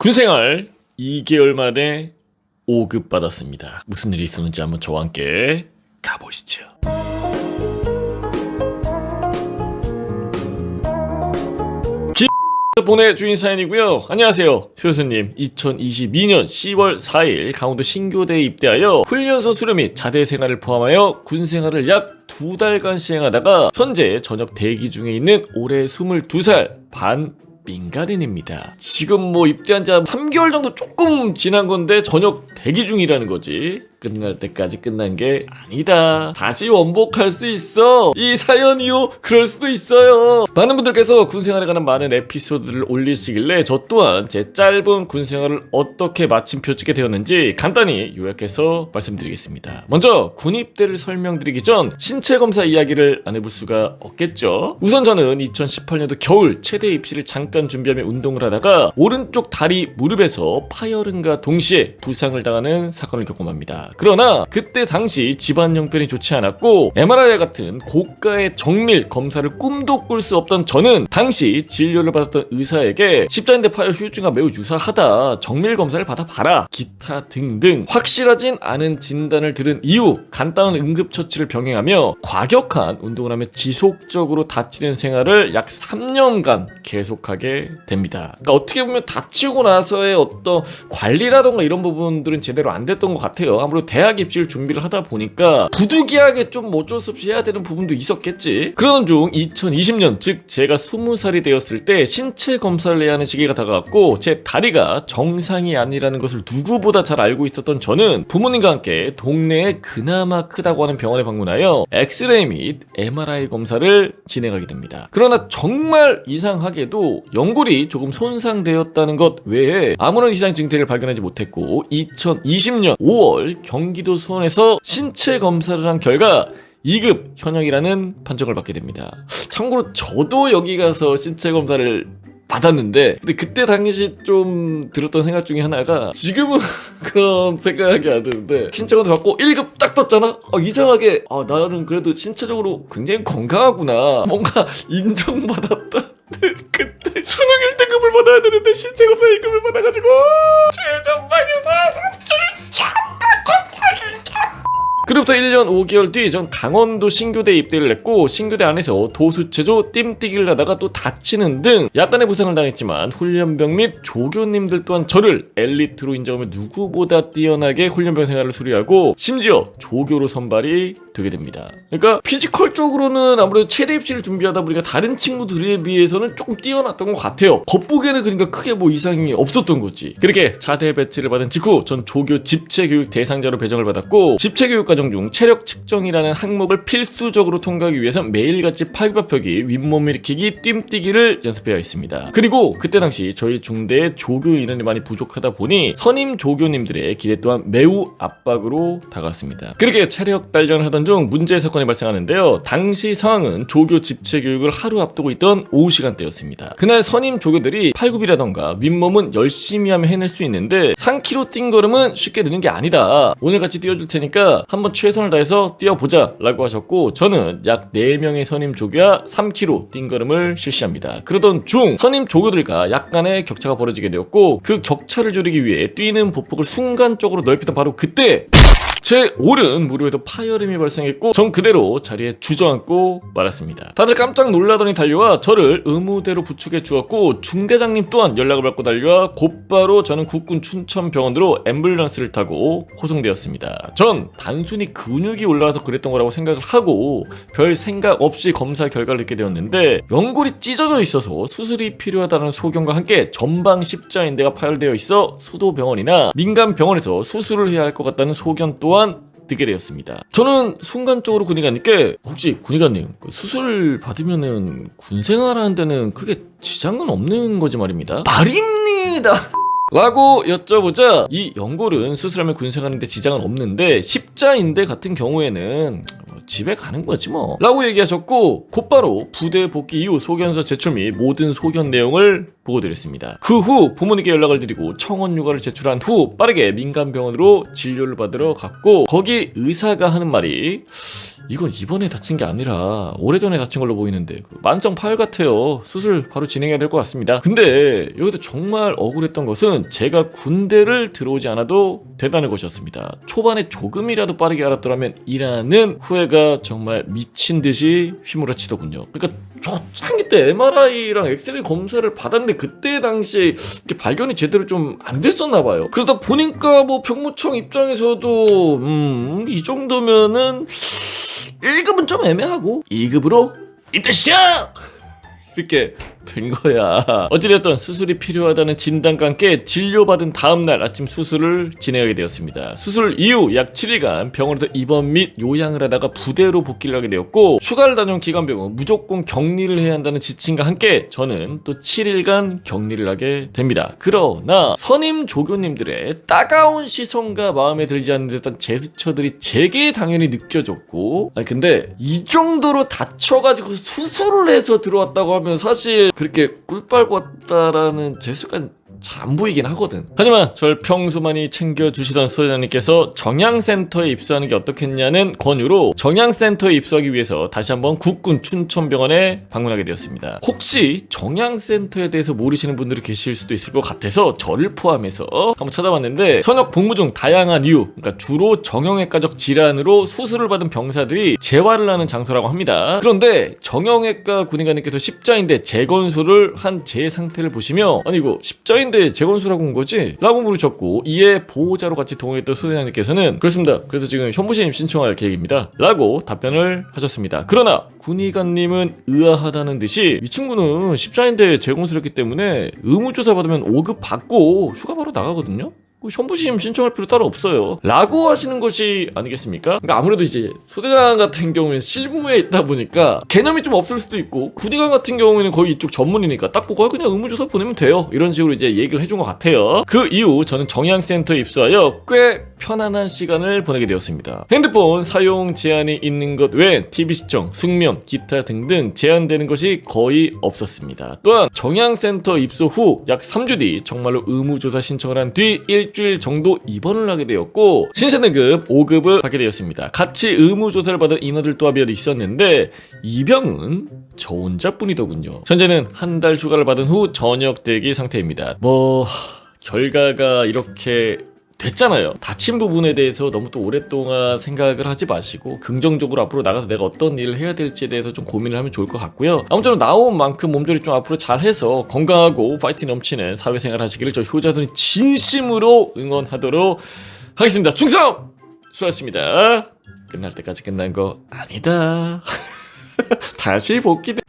군생활 2개월 만에 5급 받았습니다. 무슨 일이 있었는지 한번 저와 함께 가보시죠. 보내 주인 사연이고요. 안녕하세요. 효수님, 2022년 10월 4일 강원도 신교대에 입대하여 훈련소 수료 및 자대 생활을 포함하여 군 생활을 약 2달간 시행하다가 현재 전역 대기 중에 있는 올해 22살 반 민간인입니다. 지금 입대한 지 한 3개월 정도 조금 지난 건데 전역 대기 중이라는 거지. 끝날 때까지 끝난 게 아니다. 다시 원복할 수 있어. 이 사연 이후 그럴 수도 있어요. 많은 분들께서 군생활에 관한 많은 에피소드를 올리시길래 저 또한 제 짧은 군생활을 어떻게 마침표 찍게 되었는지 간단히 요약해서 말씀드리겠습니다. 먼저 군입대를 설명드리기 전 신체검사 이야기를 안 해볼 수가 없겠죠. 우선 저는 2018년도 겨울 체대 입시를 잠깐 준비하며 운동을 하다가 오른쪽 다리 무릎에서 파열음과 동시에 부상을 당하는 사건을 겪고 맙니다. 그러나 그때 당시 집안 형편이 좋지 않았고 MRI 같은 고가의 정밀 검사를 꿈도 꿀 수 없던 저는 당시 진료를 받았던 의사에게 십자인대 파열 후유증과 매우 유사하다, 정밀 검사를 받아봐라, 기타 등등 확실하진 않은 진단을 들은 이후 간단한 응급처치를 병행하며 과격한 운동을 하며 지속적으로 다치는 생활을 약 3년간 계속하게 됩니다. 그러니까 어떻게 보면 다치고 나서의 어떤 관리라던가 이런 부분들은 제대로 안 됐던 것 같아요. 아무래도 대학 입시를 준비를 하다 보니까 부득이하게 좀 어쩔 수 없이 해야 되는 부분도 있었겠지. 그러던 중 2020년, 즉 제가 20살이 되었을 때 신체 검사를 해야 하는 시기가 다가왔고 제 다리가 정상이 아니라는 것을 누구보다 잘 알고 있었던 저는 부모님과 함께 동네에 그나마 크다고 하는 병원에 방문하여 엑스레이 및 MRI 검사를 진행하게 됩니다. 그러나 정말 이상하게도 연골이 조금 손상되었다는 것 외에 아무런 이상 증세를 발견하지 못했고 2020년 5월 경기도 수원에서 신체 검사를 한 결과 2급 현역이라는 판정을 받게 됩니다. 참고로 저도 여기 가서 신체 검사를 받았는데 근데 그때 당시 좀 들었던 생각 중에 하나가 지금은 그런 생각이 안 드는데 신체 검사 받고 1급 딱 떴잖아? 이상하게 나는 그래도 신체적으로 굉장히 건강하구나, 뭔가 인정받았다. 그때 수능 1등급을 받아야 되는데 신체 검사 1급을 받아가지고 최전방에서 삼촌을 그로부터 1년 5개월 뒤 전 강원도 신교대에 입대를 했고 신교대 안에서 도수체조, 띰뛰기를 하다가 또 다치는 등 약간의 부상을 당했지만 훈련병 및 조교님들 또한 저를 엘리트로 인정하며 누구보다 뛰어나게 훈련병 생활을 수리하고 심지어 조교로 선발이 되게 됩니다. 그러니까 피지컬 쪽으로는 아무래도 체대 입시를 준비하다 보니까 다른 친구들에 비해서는 조금 뛰어났던 것 같아요. 겉보기에는 그러니까 크게 이상이 없었던 거지. 그렇게 자대 배치를 받은 직후 전 조교 집체교육 대상자로 배정을 받았고 집체교육 과정 중 체력 측정이라는 항목을 필수적으로 통과하기 위해서 매일같이 팔굽혀펴기, 윗몸 일으키기, 띰뛰기를 연습해야 했습니다. 그리고 그때 당시 저희 중대에 조교 인원이 많이 부족하다 보니 선임 조교님들의 기대 또한 매우 압박으로 다가왔습니다. 그렇게 체력 단련을 하던 중 문제의 사건이 발생하는데요. 당시 상황은 조교 집체 교육을 하루 앞두고 있던 오후 시간대였습니다. 그날 선임 조교들이 팔굽이라던가 윗몸은 열심히 하면 해낼 수 있는데 3km 뛴 걸음은 쉽게 느는 게 아니다. 오늘 같이 뛰어줄 테니까 한번 최선을 다해서 뛰어보자 라고 하셨고 저는 약 4명의 선임 조교와 3km 뛴 걸음을 실시합니다. 그러던 중 선임 조교들과 약간의 격차가 벌어지게 되었고 그 격차를 줄이기 위해 뛰는 보폭을 순간적으로 넓히던 바로 그때 제 오른 무릎에도 파열음이 발생했고 전 그대로 자리에 주저앉고 말았습니다. 다들 깜짝 놀라더니 달려와 저를 의무대로 부축해 주었고 중대장님 또한 연락을 받고 달려와 곧바로 저는 국군 춘천병원으로 앰뷸런스를 타고 호송되었습니다. 전 단순히 근육이 올라와서 그랬던 거라고 생각을 하고 별 생각 없이 검사 결과를 듣게 되었는데 연골이 찢어져 있어서 수술이 필요하다는 소견과 함께 전방 십자인대가 파열되어 있어 수도병원이나 민간병원에서 수술을 해야 할 것 같다는 소견 또한 듣게 되었습니다. 저는 순간적으로 군의관님께 혹시 군의관님 수술 받으면은 군생활하는 데는 크게 지장은 없는 거지 말입니다. 말입니다. 라고 여쭤보자 이 연골은 수술하면 군생활하는데 지장은 없는데 십자인대 같은 경우에는 집에 가는 거지 뭐 라고 얘기하셨고 곧바로 부대 복귀 이후 소견서 제출 및 모든 소견 내용을 보고드렸습니다. 그 후 부모님께 연락을 드리고 청원 휴가를 제출한 후 빠르게 민간병원으로 진료를 받으러 갔고 거기 의사가 하는 말이 이건 이번에 다친 게 아니라 오래전에 다친 걸로 보이는데 만성 파열 같아요. 수술 바로 진행해야 될 것 같습니다. 근데 여기서 정말 억울했던 것은 제가 군대를 들어오지 않아도 된다는 것이었습니다. 초반에 조금이라도 빠르게 알았더라면 이라는 후회가 정말 미친 듯이 휘몰아치더군요. 그러니까 초창기 때 MRI랑 엑스레이 검사를 받았는데 그때 당시에 이렇게 발견이 제대로 좀 안 됐었나 봐요. 그러다 보니까 뭐 병무청 입장에서도 이 정도면은 1급은 좀 애매하고 2급으로 입대 시작! 이렇게 된 거야. 어찌됐든 수술이 필요하다는 진단과 함께 진료받은 다음날 아침 수술을 진행하게 되었습니다. 수술 이후 약 7일간 병원에서 입원 및 요양을 하다가 부대로 복귀를 하게 되었고, 휴가를 다녀온 기간병은 무조건 격리를 해야 한다는 지침과 함께 저는 또 7일간 격리를 하게 됩니다. 그러나 선임 조교님들의 따가운 시선과 마음에 들지 않는 듯한 제스처들이 제게 당연히 느껴졌고, 근데 이 정도로 다쳐가지고 수술을 해서 들어왔다고 하면 사실 그렇게 꿀 빨고 왔다라는 제스처가 잘 안 보이긴 하거든. 하지만 절 평소 많이 챙겨주시던 소장님께서 정양센터에 입소하는 게 어떻겠냐는 권유로 정양센터에 입소하기 위해서 다시 한번 국군 춘천병원에 방문하게 되었습니다. 혹시 정양센터에 대해서 모르시는 분들이 계실 수도 있을 것 같아서 저를 포함해서 한번 찾아봤는데, 현역 복무 중 다양한 이유, 그러니까 주로 정형외과적 질환으로 수술을 받은 병사들이 재활을 하는 장소라고 합니다. 그런데 정형외과 군의관님께서 십자인대 재건술을 한 제 상태를 보시며, 아니 이거 십자인대 재건술하고 온 거지? 라고 물으셨고, 이에 보호자로 같이 동행했던 소대장님께서는 그렇습니다. 그래서 지금 현무심 신청할 계획입니다. 라고 답변을 하셨습니다. 그러나 군의관님은 의아하다는 듯이 이 친구는 십자인대 재건술했기 때문에 의무조사 받으면 5급 받고 휴가 바로 나가거든요? 현부심 신청할 필요 따로 없어요 라고 하시는 것이 아니겠습니까? 그러니까 아무래도 이제 소대장 같은 경우에는 실무에 있다 보니까 개념이 좀 없을 수도 있고, 군의관 같은 경우에는 거의 이쪽 전문이니까 딱 보고 그냥 의무조사 보내면 돼요, 이런 식으로 이제 얘기를 해준 것 같아요. 그 이후 저는 정양센터에 입소하여 꽤 편안한 시간을 보내게 되었습니다. 핸드폰 사용 제한이 있는 것 외 TV 시청, 숙면, 기타 등등 제한되는 것이 거의 없었습니다. 또한 정양센터 입소 후 약 3주 뒤 정말로 의무조사 신청을 한 뒤 일주일 정도 입원을 하게 되었고, 신세대급 5급을 받게 되었습니다. 같이 의무조사를 받은 인원들도 합의가 있었는데 이 병은 저 혼자뿐이더군요. 현재는 한 달 휴가를 받은 후 전역 대기 상태입니다. 결과가 이렇게 됐잖아요. 다친 부분에 대해서 너무 또 오랫동안 생각을 하지 마시고 긍정적으로 앞으로 나가서 내가 어떤 일을 해야 될지에 대해서 좀 고민을 하면 좋을 것 같고요. 아무쪼록 나온 만큼 몸조리 좀 앞으로 잘해서 건강하고 파이팅 넘치는 사회생활 하시기를 저 효자들이 진심으로 응원하도록 하겠습니다. 충성! 수고하셨습니다. 끝날 때까지 끝난 거 아니다. 다시 복귀돼.